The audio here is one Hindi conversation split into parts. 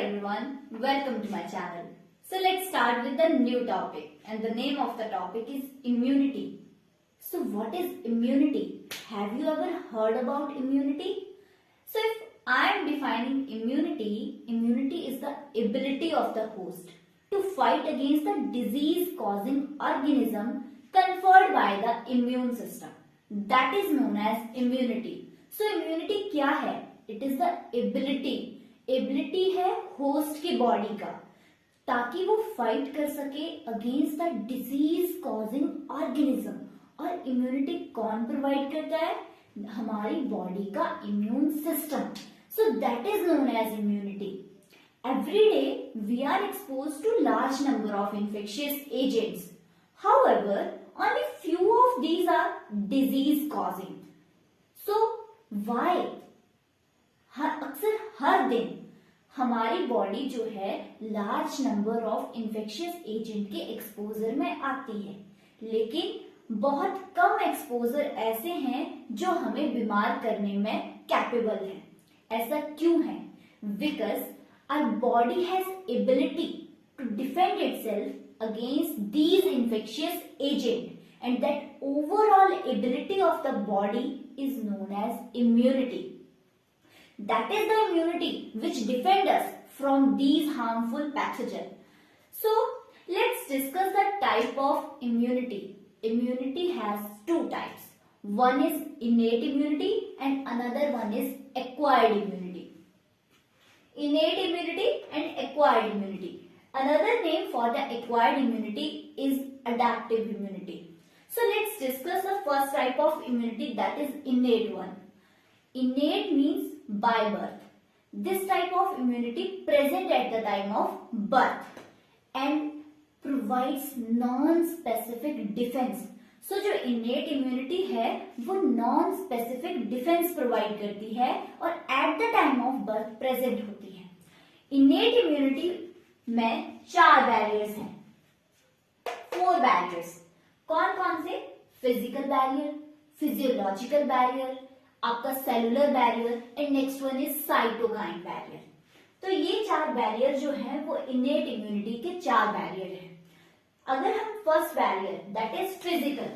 everyone, welcome to my channel. So let's start with the new topic, and the name of the topic is immunity. So what is immunity? Have you ever heard about immunity? So if I am defining immunity, immunity is the ability of the host to fight against the disease causing organism conferred by the immune system. That is known as immunity. So immunity क्या है? It is the ability है होस्ट की बॉडी का ताकि वो फाइट कर सके against the disease causing organism. और इम्यूनिटी कौन प्रोवाइड करता है? हमारी बॉडी का immune system. So that is known as immunity. Every day we are exposed to large number of infectious agents. However only few of these are disease causing. So why? अक्सर हर दिन हमारी बॉडी जो है large number of infectious agent के एक्सपोजर में आती है, लेकिन बहुत कम एक्सपोजर ऐसे हैं जो हमें बीमार करने में कैपेबल है। ऐसा क्यों है? Because our body has ability to defend itself against these infectious agent, and that overall ability of the body is known as immunity. That is the immunity which defends us from these harmful pathogens. So let's discuss the type of immunity. Immunity has two types. One is innate immunity and another one is acquired immunity. Innate immunity and acquired immunity. Another name for the acquired immunity is adaptive immunity. So let's discuss the first type of immunity, that is innate one. Innate means by birth. This type of immunity present at the time of birth and provides non-specific defense. So जो innate immunity है वो non-specific defense provide करती है और at the time of birth present होती है। Innate immunity में 4 barriers हैं, 4 barriers। कौन कौन से? फिजिकल बैरियर, फिजियोलॉजिकल बैरियर, आपका cellular barrier and next one is cytokine barrier. तो ये 4 बैरियर जो है वो इनेट इम्यूनिटी के 4 बैरियर हैं। अगर हम first barrier that is physical,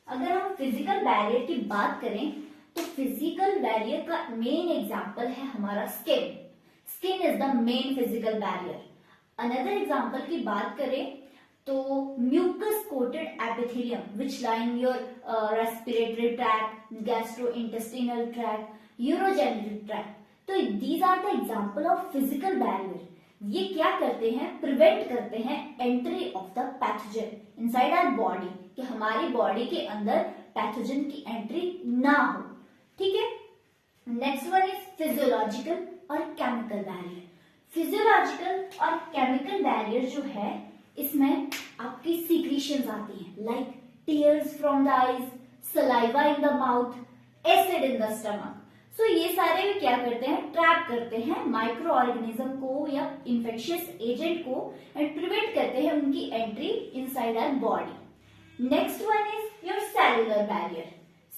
अगर हम फिजिकल बैरियर की बात करें तो फिजिकल बैरियर का मेन एग्जांपल है हमारा skin. Skin is the main physical barrier. Another example की बात करें तो mucus coated epithelium which line your respiratory tract, gastrointestinal tract, urogenital tract. तो these are the example of physical barrier. ये क्या करते हैं? प्रिवेंट करते हैं entry of the pathogen inside our body, कि हमारी बॉडी के अंदर पैथोजन की एंट्री ना हो। ठीक है। नेक्स्ट वन इज फिजियोलॉजिकल और केमिकल बैरियर। फिजियोलॉजिकल और केमिकल बैरियर जो है इसमें आपकी सीक्रीशंस आती हैं, like tears from the eyes, saliva in the mouth, acid in the stomach. So ये सारे भी क्या करते हैं? ट्रैप करते हैं माइक्रो ऑर्गेनिज्म को या इन्फेक्शियस एजेंट को एंड प्रिवेंट करते हैं उनकी entry inside our body. Next one is your cellular barrier.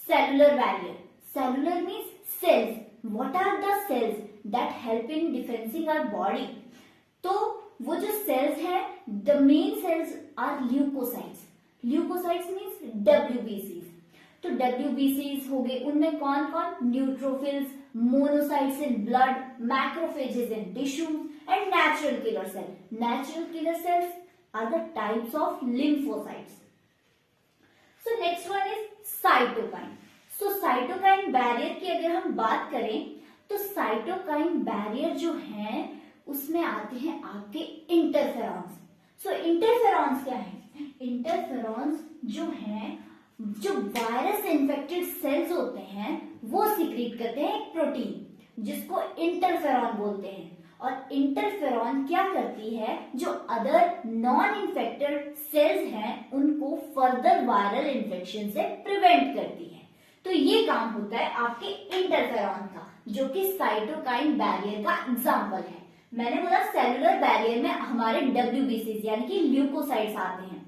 Cellular barrier, cellular means cells. What are the cells that help in defensing our body? तो वो जो सेल्स हैं, the main cells are leukocytes. Leukocytes means WBCs। तो WBCs हो गए, उनमें कौन कौन? Neutrophils, monocytes in blood, macrophages in tissue and natural killer cell. Natural killer cells are the types of lymphocytes. So next one is cytokine. So cytokine barrier की अगर हम बात करें तो साइटोकाइन बैरियर जो है उसमें आते हैं आपके इंटरफेरॉन्स। सो इंटरफेरॉन्स क्या है? इंटरफेरॉन्स जो है, जो वायरस इन्फेक्टेड सेल्स होते हैं वो सिक्रीट करते हैं एक प्रोटीन जिसको इंटरफेरॉन बोलते हैं। और इंटरफेरॉन क्या करती है? जो अदर नॉन इन्फेक्टेड सेल्स हैं उनको फर्दर वायरल इन्फेक्शन से प्रिवेंट करती है। तो ये काम होता है आपके इंटरफेरॉन का, जो कि साइटोकाइन बैरियर का एग्जाम्पल है। मैंने बोला सेलुलर बैरियर में हमारे WBCs यानी कि ल्यूकोसाइट्स आते हैं।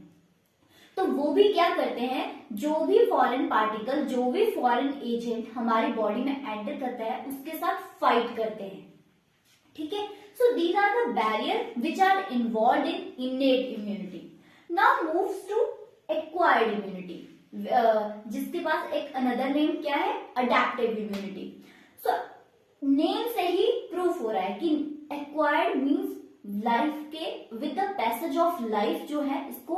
तो वो भी क्या करते हैं? जो भी फॉरेन पार्टिकल, जो भी फॉरेन एजेंट हमारी बॉडी में एंटर करता है उसके साथ फाइट करते हैं। ठीक है। So these are the barriers which are involved in innate immunity. Now moves to acquired immunity, जिसके पास एक अनदर नेम क्या है, अडेप्टिव इम्यूनिटी. सो नेम से ही प्रूफ हो रहा है कि एक्वायर्ड मीन्स लाइफ के with the passage of life जो है इसको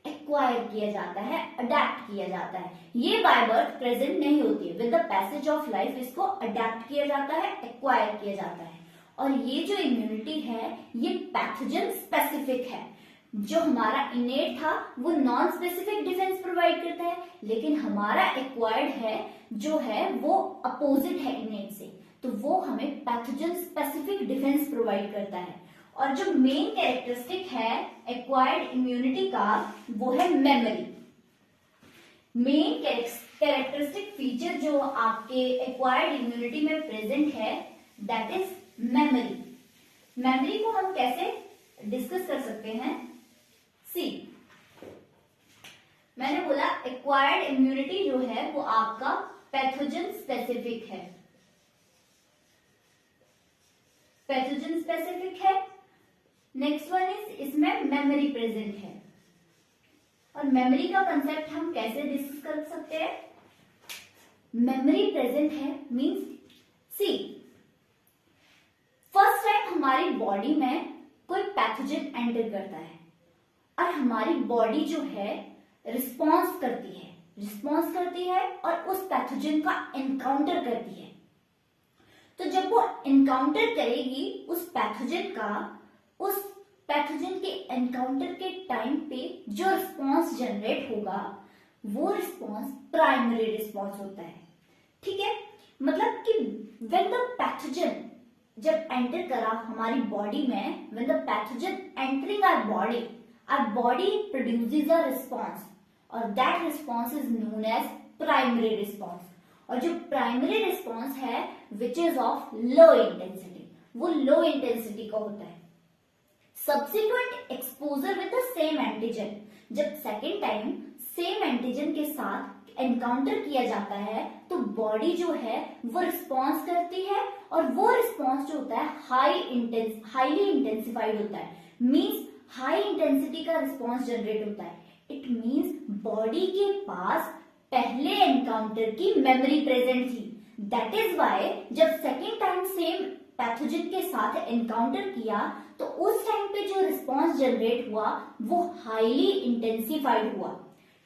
एक्वायर किया जाता है, अडेप्ट किया जाता है. ये बाय बर्थ प्रेजेंट नहीं होती है, with the passage of life इसको अडेप्ट किया जाता है, एक्वायर किया जाता है. और ये जो इम्यूनिटी है ये पैथोजन स्पेसिफिक है. जो हमारा इनेट था वो नॉन स्पेसिफिक डिफेंस प्रोवाइड करता है, लेकिन हमारा एक्वायर्ड है जो है वो अपोजिट है इनेट से, तो वो हमें पैथोजन स्पेसिफिक डिफेंस प्रोवाइड करता है. और जो मेन कैरेक्टरिस्टिक है एक्वायर्ड इम्यूनिटी का वो है मेमोरी. मेन कैरेक्टरिस्टिक फीचर जो आपके एक्वायर्ड इम्यूनिटी में प्रेजेंट है दैट इज मेमोरी. मेमोरी को हम कैसे डिस्कस कर सकते हैं? सी, मैंने बोला एक्वायर्ड इम्यूनिटी जो है वो आपका पैथोजन स्पेसिफिक है. पैथोजन स्पेसिफिक है. नेक्स्ट वन इज इसमें मेमोरी प्रेजेंट है. और मेमोरी का कंसेप्ट हम कैसे डिस्कस कर सकते हैं? मेमोरी प्रेजेंट है मींस सी, फर्स्ट टाइम हमारी बॉडी में कोई पैथोजन एंटर करता है और हमारी बॉडी जो है रिस्पॉन्स करती है और उस पैथोजन का एनकाउंटर करती है. तो जब वो एनकाउंटर करेगी उस पैथोजन के एनकाउंटर के टाइम पे जो रिस्पॉन्स जनरेट होगा वो रिस्पॉन्स प्राइमरी रिस्पॉन्स होता है. ठीक है, मतलब कि व्हेन द पैथोजन जब एंटर करा हमारी बॉडी में, when the pathogen entering our body produces a response और that response is known as primary response. और जो प्राइमरी रिस्पॉन्स है which is of low intensity, वो लो इंटेंसिटी का होता है. Subsequent exposure with the same antigen, जब सेकेंड टाइम सेम एंटीजन के साथ एनकाउंटर किया जाता है तो बॉडी जो है वो रिस्पॉन्स करती है और वो रिस्पॉन्स जो होता है हाईली इंटेंसिफाइड होता है. मींस हाई इंटेंसिटी का रिस्पॉन्स जनरेट होता है. इट मींस बॉडी के पास पहले एनकाउंटर की मेमोरी प्रेजेंट थी. दैट इज वाई जब सेकेंड टाइम सेम पैथोजन के साथ एनकाउंटर किया तो उस टाइम पे जो रिस्पॉन्स जनरेट हुआ वो हाईली इंटेंसिफाइड हुआ.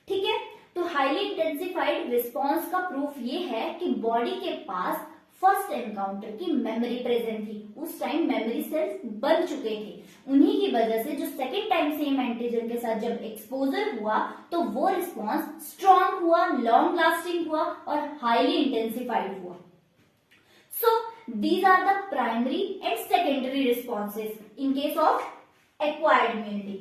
ठीक है, तो हाईली इंटेंसिफाइड रिस्पॉन्स का प्रूफ ये है कि बॉडी के पास फर्स्ट एनकाउंटर की मेमोरी प्रेजेंट थी. उस टाइम मेमोरी सेल्स बन चुके थे. उन्हीं की वजह से जो सेकेंड टाइम सेम एंटीजन के साथ जब एक्सपोजर हुआ तो वो रिस्पॉन्स स्ट्रॉन्ग हुआ, लॉन्ग लास्टिंग हुआ और हाईली इंटेंसिफाइड हुआ. सो these are the primary and secondary responses in case of acquired immunity.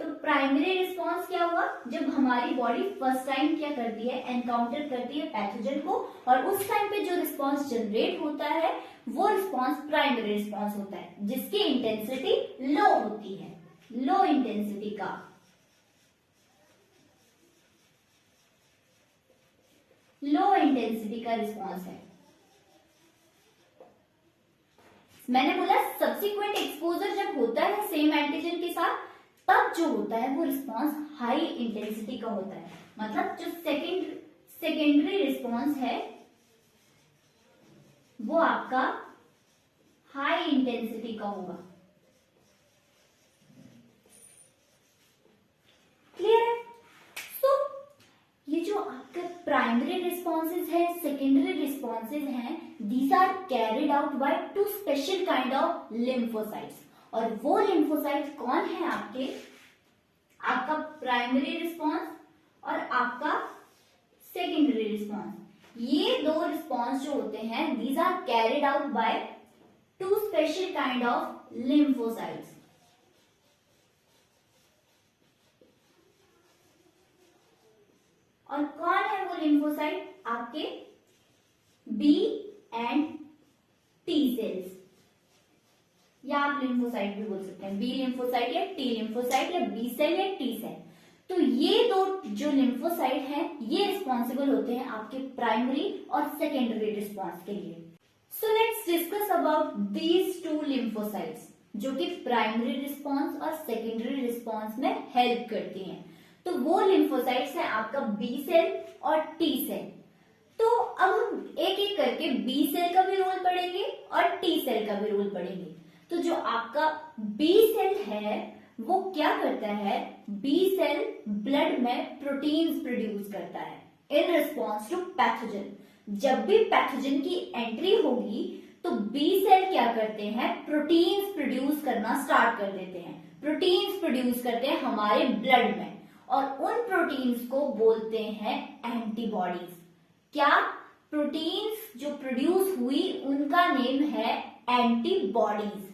तो प्राइमरी रिस्पॉन्स क्या हुआ? जब हमारी बॉडी फर्स्ट टाइम क्या करती है, एनकाउंटर करती है पैथोजन को और उस टाइम पे जो रिस्पॉन्स जनरेट होता है वो रिस्पॉन्स प्राइमरी रिस्पॉन्स होता है जिसकी इंटेंसिटी लो होती है, लो इंटेंसिटी का. लो इंटेंसिटी का रिस्पॉन्स है. मैंने बोला सब्सिक्वेंट एक्सपोजर जब होता है सेम एंटीजन के साथ तब जो होता है वो रिस्पॉन्स हाई इंटेंसिटी का होता है. मतलब जो सेकेंडरी रिस्पॉन्स है वो आपका हाई इंटेंसिटी का होगा. क्लियर है? सो ये जो आपके प्राइमरी रिस्पॉन्सेज है, सेकेंडरी रिस्पॉन्सेज हैं, these are carried out by two special kind of lymphocytes. और वो lymphocytes कौन है आपका प्राइमरी रिस्पॉन्स और आपका सेकेंडरी रिस्पॉन्स. ये दो रिस्पॉन्स जो होते हैं these are carried out by two special kind of lymphocytes. और कौन है वो लिम्फोसाइट? आपके बी एंड टी सेल्स, या आप लिम्फोसाइट भी बोल सकते हैं. बी लिम्फोसाइट या टी लिम्फोसाइट या बी सेल या टी सेल. तो ये दो जो लिम्फोसाइट हैं ये रिस्पॉन्सिबल होते हैं आपके प्राइमरी और सेकेंडरी रिस्पॉन्स के लिए. So let's discuss about these two lymphocytes. जो कि प्राइमरी रिस्पॉन्स और सेकेंडरी रिस्पॉन्स में हेल्प करती हैं। तो वो लिम्फोसाइट्स है आपका बी सेल और टी सेल। तो अब हम एक एक करके बी सेल का भी रोल पढ़ेंगे और टी सेल का भी रोल पढ़ेंगे। तो जो आपका बी सेल है वो क्या करता है, बी सेल ब्लड में प्रोटीन्स प्रोड्यूस करता है इन रिस्पॉन्स टू पैथोजन। जब भी पैथोजन की एंट्री होगी तो बी सेल क्या करते हैं, प्रोटीन्स प्रोड्यूस करना स्टार्ट कर देते हैं। प्रोटीन्स प्रोड्यूस करते हैं हमारे ब्लड में और उन प्रोटीन्स को बोलते हैं एंटीबॉडीज। क्या, प्रोटीन्स जो प्रोड्यूस हुई उनका नेम है एंटीबॉडीज।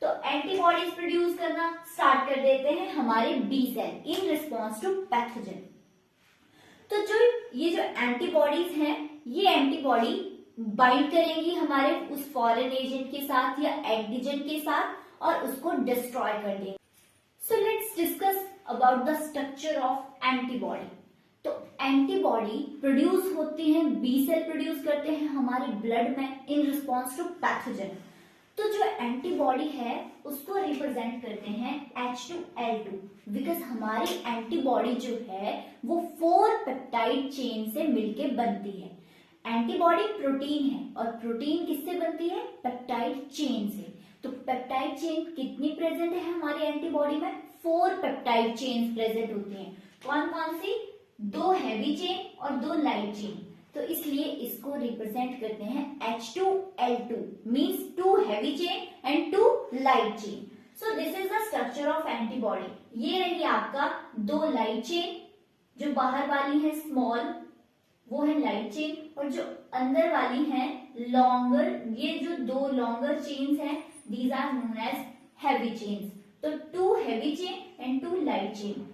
तो एंटीबॉडीज प्रोड्यूस करना स्टार्ट कर देते हैं हमारे B cell in response to pathogen. तो ये जो एंटीबॉडीज हैं, ये एंटीबॉडी बाइंड करेंगी हमारे उस फॉरेन एजेंट के साथ या एंटीजन के साथ और उसको डिस्ट्रॉय कर देंगे। So let's discuss about the structure of antibody. तो एंटीबॉडी प्रोड्यूस होती हैं, बी सेल प्रोड्यूस करते हैं हमारे ब्लड में इन रिस्पॉन्स टू पैथोजन। तो जो एंटीबॉडी है उसको रिप्रेजेंट करते हैं H2L2 बिकॉज हमारी एंटीबॉडी जो है वो 4 पेप्टाइड चेन से मिलके बनती है। एंटीबॉडी प्रोटीन है और प्रोटीन किससे बनती है, पेप्टाइड चेन से। तो पेप्टाइड चेन कितनी प्रेजेंट है हमारी एंटीबॉडी में, 4 पेप्टाइड चेन प्रेजेंट होती हैं। कौन कौन सी, 2 हैवी चेन और 2 लाइट चेन। तो इसलिए इसको रिप्रेजेंट करते हैं H2L2 means 2 heavy chain and 2 light chain. So this is the structure of antibody. ये रही आपका 2 लाइट चेन, जो बाहर वाली है स्मॉल वो है लाइट चेन और जो अंदर वाली है लॉन्गर, ये जो 2 लॉन्गर चेन्स हैं these are known as heavy chains. तो 2 heavy chain and 2 light chain.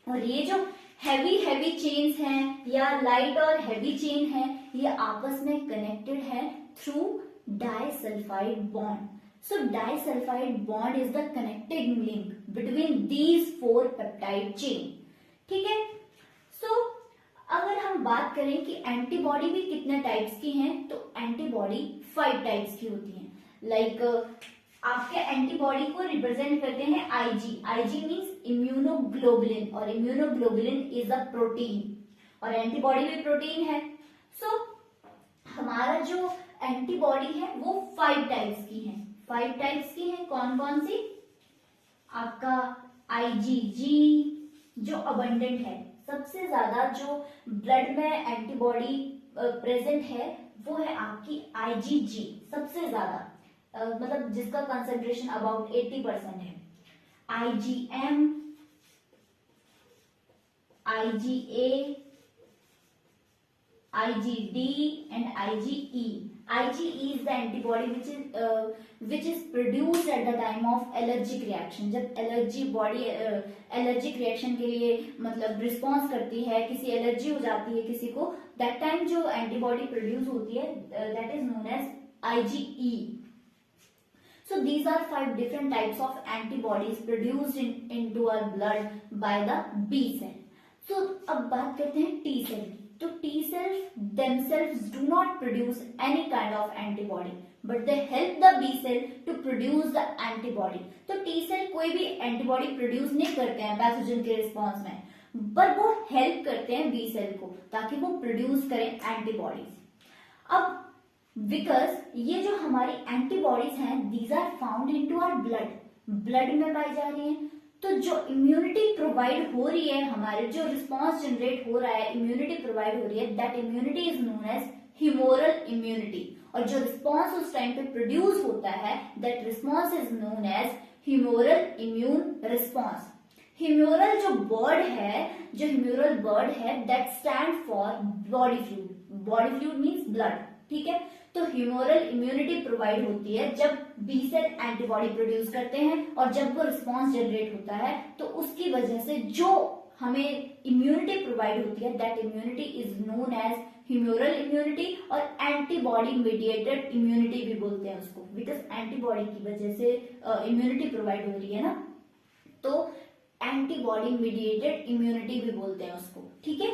और ये जो हैवी चेन्स हैं या लाइट और हैवी चेन है ये आपस में कनेक्टेड है through disulphide bond. So disulphide bond is the connecting link between these 4 peptide chain. ठीक है। सो अगर हम बात करें कि एंटीबॉडी भी कितने टाइप्स की हैं, तो एंटीबॉडी 5 टाइप्स की होती हैं। लाइक आपके एंटीबॉडी को रिप्रेजेंट करते हैं आईजी। आईजी मीन्स इम्यूनोग्लोबुलिन और इम्यूनोग्लोबुलिन इज अ प्रोटीन और एंटीबॉडी भी प्रोटीन है। सो हमारा जो एंटीबॉडी है वो 5 टाइप्स की है। 5 टाइप्स की है, कौन कौन सी, आपका आईजीजी जो अबंडेंट है, सबसे ज्यादा जो ब्लड में एंटीबॉडी प्रेजेंट है वो है आपकी आईजीजी, सबसे ज्यादा मतलब जिसका कंसेंट्रेशन अबाउट 80% है। IgM, IgA, IgD and IgE. IgE is the antibody which is produced at the time of allergic reaction। जब एलर्जी बॉडी एलर्जिक रिएक्शन के लिए मतलब रिस्पॉन्स करती है, किसी एलर्जी हो जाती है किसी को, दैट टाइम जो एंटीबॉडी प्रोड्यूस होती है that is known as IgE। So these are 5 different types of antibodies produced into our blood by the B cell. So अब बात करते हैं T cell। तो T cells themselves do not produce any kind of antibody, but they help the B cell to produce the antibody. तो T cell कोई भी एंटीबॉडी प्रोड्यूस नहीं करते हैं पैथोजन के रिस्पॉन्स में, पर वो हेल्प करते हैं B cell को ताकि वो प्रोड्यूस करें एंटीबॉडीज। अब बिकॉज ये जो हमारी एंटीबॉडीज हैं these are found into our blood, blood में पाई जा रही हैं। तो जो इम्यूनिटी प्रोवाइड हो रही है, हमारे जो रिस्पॉन्स जनरेट हो रहा है, इम्यूनिटी प्रोवाइड हो रही है, that immunity is known as humoral immunity. और जो रिस्पॉन्स उस टाइम पे प्रोड्यूस होता है that response is known as humoral immune response. Humoral जो वर्ड है that stand for body fluid. Body fluid means blood. ठीक है। तो ह्यूमोरल इम्यूनिटी प्रोवाइड होती है जब बी सेल एंटीबॉडी प्रोड्यूस करते हैं और जब वो रिस्पॉन्स जनरेट होता है तो उसकी वजह से जो हमें इम्यूनिटी प्रोवाइड होती है that immunity is known as humoral immunity और एंटीबॉडी मीडिएटेड इम्यूनिटी भी बोलते हैं उसको, बिकॉज एंटीबॉडी की वजह से इम्यूनिटी प्रोवाइड हो रही है ना, तो एंटीबॉडी मीडिएटेड इम्यूनिटी भी बोलते हैं उसको। ठीक है।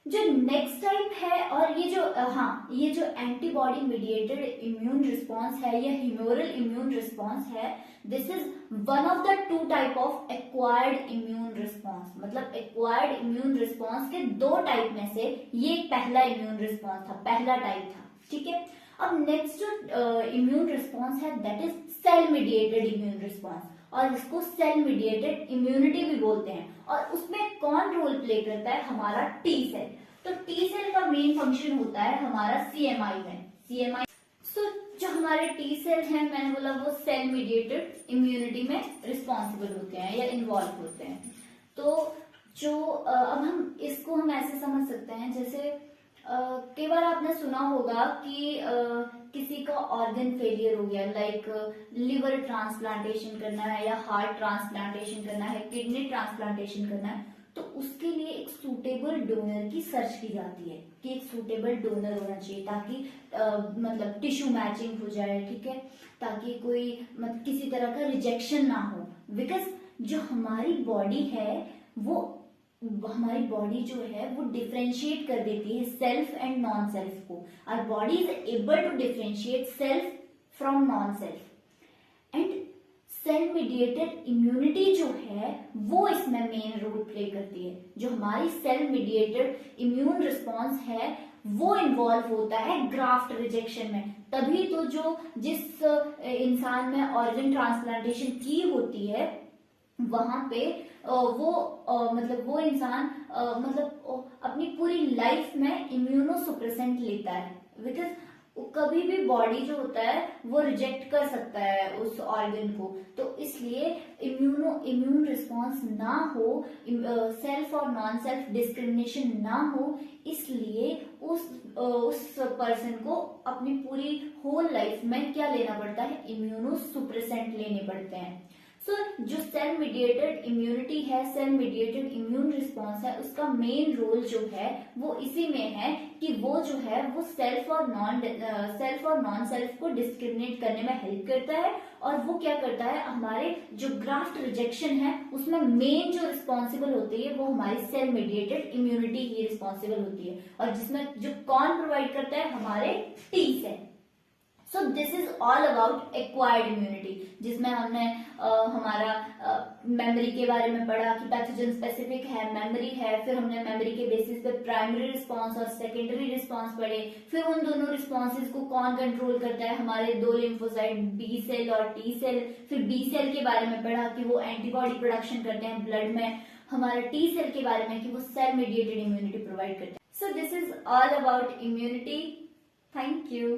जो नेक्स्ट टाइप है, और ये जो एंटीबॉडी मीडिएटेड इम्यून रिस्पॉन्स है या ह्यूमोरल इम्यून रिस्पॉन्स है, this is one of the two type of acquired immune response. मतलब एक्वायर्ड इम्यून रिस्पॉन्स के दो टाइप में से ये पहला इम्यून रिस्पॉन्स था, पहला टाइप था, ठीक है। अब नेक्स्ट जो इम्यून रिस्पॉन्स है that is cell mediated immune response, और इसको सेल मीडिएटेड इम्यूनिटी भी बोलते हैं। और उसमें कौन रोल प्ले करता है? हमारा टी सेल। तो टी सेल का मेन फंक्शन होता है हमारा सीएमआई में, सीएमआई। सो जो हमारे टी सेल हैं, मैंने बोला वो सेल मीडिएटेड इम्यूनिटी में रिस्पॉन्सिबल होते हैं या इन्वॉल्व होते हैं। तो जो अब हम इसको हम ऐसे समझ सकते हैं, जैसे कई बार आपने सुना होगा कि किसी का ऑर्गन फेलियर हो गया, लाइक लिवर ट्रांसप्लांटेशन करना है या हार्ट ट्रांसप्लांटेशन करना है, किडनी ट्रांसप्लांटेशन करना है, तो उसके लिए एक सूटेबल डोनर की सर्च की जाती है कि एक सूटेबल डोनर होना चाहिए ताकि मतलब टिश्यू मैचिंग हो जाए, ठीक है, ताकि कोई किसी तरह का रिजेक्शन ना हो। बिकॉज जो हमारी बॉडी है वो हमारी बॉडी जो है वो डिफरेंशिएट कर देती है सेल्फ एंड नॉन सेल्फ को। Our body is able to differentiate self from non self, and cell mediated immunity जो है वो इसमें मेन रोल प्ले करती है। जो हमारी सेल मीडिएटेड इम्यून रिस्पॉन्स है वो इन्वॉल्व होता है ग्राफ्ट रिजेक्शन में। तभी तो जो जिस इंसान में ऑर्गन ट्रांसप्लांटेशन की होती है वहां पे वो इंसान अपनी पूरी लाइफ में इम्यूनोसुप्रेसेंट लेता है। बिकॉज कभी भी बॉडी जो होता है वो रिजेक्ट कर सकता है उस ऑर्गन को, तो इसलिए इम्यून रिस्पॉन्स ना हो, सेल्फ और नॉन सेल्फ डिस्क्रिमिनेशन ना हो, इसलिए उस पर्सन को अपनी पूरी होल लाइफ में क्या लेना पड़ता है? इम्यूनोसुप्रेसेंट लेने पड़ते हैं। जो सेल मीडिएटेड इम्यूनिटी है, सेल मीडिएटेड इम्यून रिस्पॉन्स है, उसका मेन रोल जो है वो इसी में है कि वो जो है वो सेल्फ और नॉन सेल्फ को डिस्क्रिमिनेट करने में हेल्प करता है। और वो क्या करता है, हमारे जो ग्राफ्ट रिजेक्शन है उसमें मेन जो रिस्पॉन्सिबल होती है वो हमारी सेल मीडिएटेड इम्यूनिटी ही रिस्पॉन्सिबल होती है, और जिसमें जो कौन प्रोवाइड करता है? हमारे T cell. So this is all about acquired immunity, जिसमें हमने हमारा मेमोरी के बारे में पढ़ा कि पैथोजन स्पेसिफिक है, मेमोरी है, फिर हमने मेमोरी के बेसिस पे प्राइमरी रिस्पांस और सेकेंडरी रिस्पांस पढ़े, फिर उन दोनों रिस्पांसेस को कौन कंट्रोल करता है? हमारे दो लिम्फोसाइट बी सेल और टी सेल। फिर बी सेल के बारे में पढ़ा कि वो एंटीबॉडी प्रोडक्शन करते हैं ब्लड में, हमारा टी सेल के बारे में कि वो सेल मीडिएटेड इम्यूनिटी प्रोवाइड करते हैं। सो this is all about immunity. Thank you.